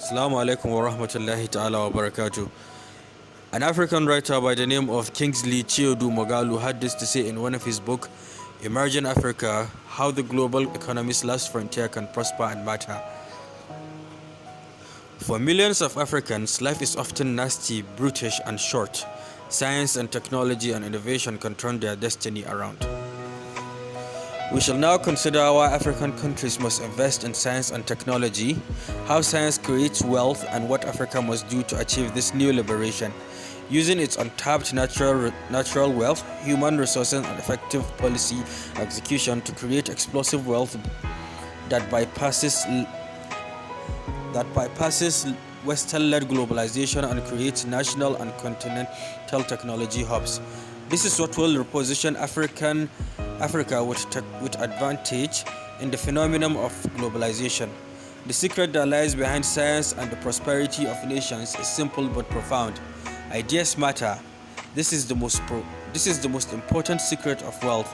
Assalamu alaikum wa rahmatullahi ta'ala wa barakatuh. An African writer by the name of Kingsley Chiodu Mogalu had this to say in one of his books, Emerging Africa, How the Global Economy's Last Frontier Can Prosper and Matter. For millions of Africans, life is often nasty, brutish, and short. Science and technology and innovation can turn their destiny around. We shall now consider why African countries must invest in science and technology, how science creates wealth, and what Africa must do to achieve this new liberation. Using its untapped natural wealth, human resources, and effective policy execution to create explosive wealth that bypasses Western-led globalization and creates national and continental technology hubs. This is what will reposition Africa with advantage in the phenomenon of globalization. The secret that lies behind science and the prosperity of nations is simple but profound. Ideas matter. This is the most important secret of wealth.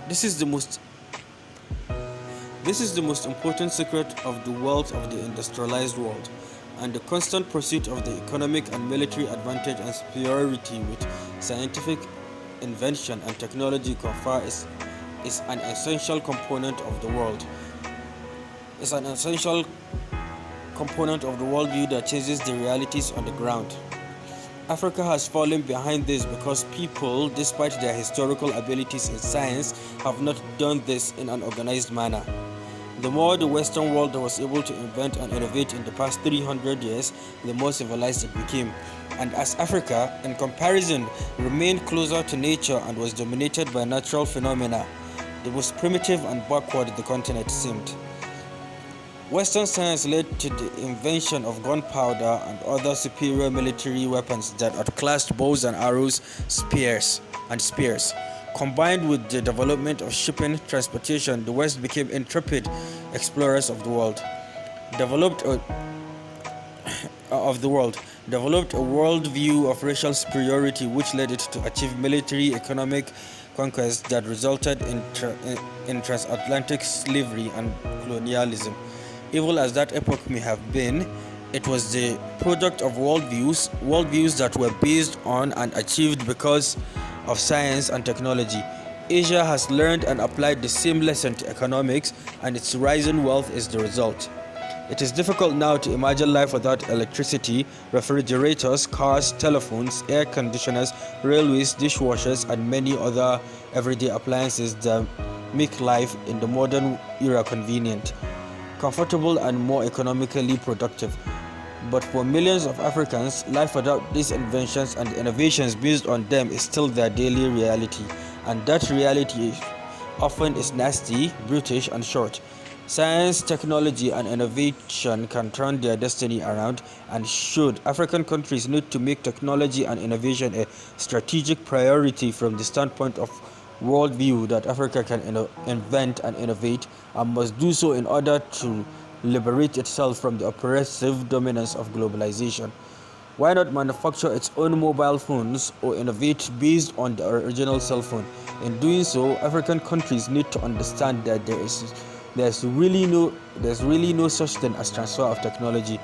This is the most important secret of the wealth of the industrialized world, and the constant pursuit of the economic and military advantage and superiority which scientific invention and technology confer is an essential component of the world. It's an essential component of the worldview that changes the realities on the ground. Africa has fallen behind this because people, despite their historical abilities in science, have not done this in an organized manner. The more the Western world was able to invent and innovate in the past 300 years, the more civilized it became. And as Africa, in comparison, remained closer to nature and was dominated by natural phenomena, the most primitive and backward the continent seemed. Western science led to the invention of gunpowder and other superior military weapons that outclassed bows and arrows, spears. Combined with the development of shipping transportation, the West became intrepid explorers of the world. Developed a worldview of racial superiority which led it to achieve military economic conquests that resulted in transatlantic slavery and colonialism. Evil as that epoch may have been, it was the product of worldviews that were based on and achieved because of science and technology. Asia has learned and applied the same lesson to economics, and its rising wealth is the result. It is difficult now to imagine life without electricity, refrigerators, cars, telephones, air conditioners, railways, dishwashers, and many other everyday appliances that make life in the modern era convenient, comfortable, and more economically productive. But for millions of Africans, life without these inventions and innovations based on them is still their daily reality, and that reality often is nasty, brutish, and short. Science, technology, and innovation can turn their destiny around, and should African countries need to make technology and innovation a strategic priority from the standpoint of worldview that Africa can invent and innovate, and must do so in order to liberate itself from the oppressive dominance of globalization. Why not manufacture its own mobile phones or innovate based on the original cell phone? In doing so, African countries need to understand that there's really no such thing as transfer of technology.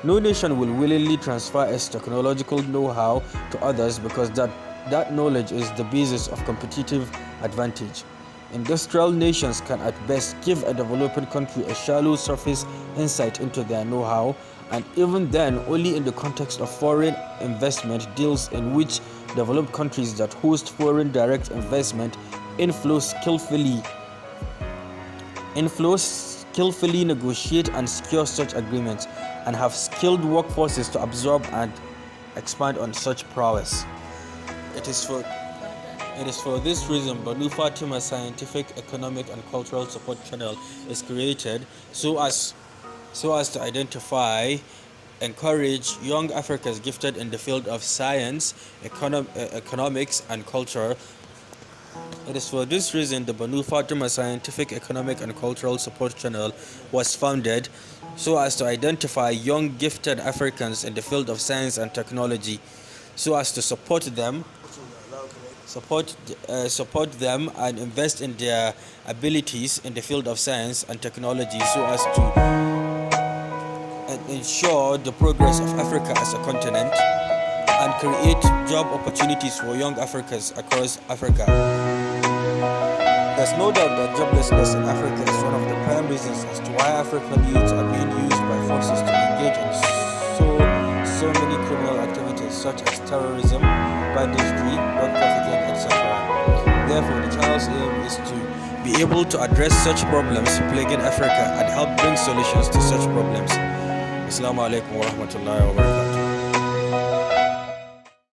No nation will willingly transfer its technological know-how to others because that knowledge is the basis of competitive advantage. Industrial nations can at best give a developing country a shallow surface insight into their know-how, and even then only in the context of foreign investment deals in which developed countries that host foreign direct investment inflow skillfully negotiate and secure such agreements, and have skilled workforces to absorb and expand on such prowess. It is for this reason Banu Fatimah Scientific, Economic, and Cultural Support Channel is created so as to identify, encourage young Africans gifted in the field of science, economics, and culture. It is for this reason the Banu Fatimah Scientific, Economic, and Cultural Support Channel was founded so as to identify young gifted Africans in the field of science and technology, so as to support them and invest in their abilities in the field of science and technology, so as to ensure the progress of Africa as a continent, and create job opportunities for young Africans across Africa. There's no doubt that joblessness in Africa is one of the prime reasons as to why African youths are being used by forces to engage in so many criminal activities such as terrorism, banditry, drug trafficking, etc. Therefore, the child's aim is to be able to address such problems plaguing Africa and help bring solutions to such problems. Assalamu alaikum wa rahmatullahi wa barakatuh.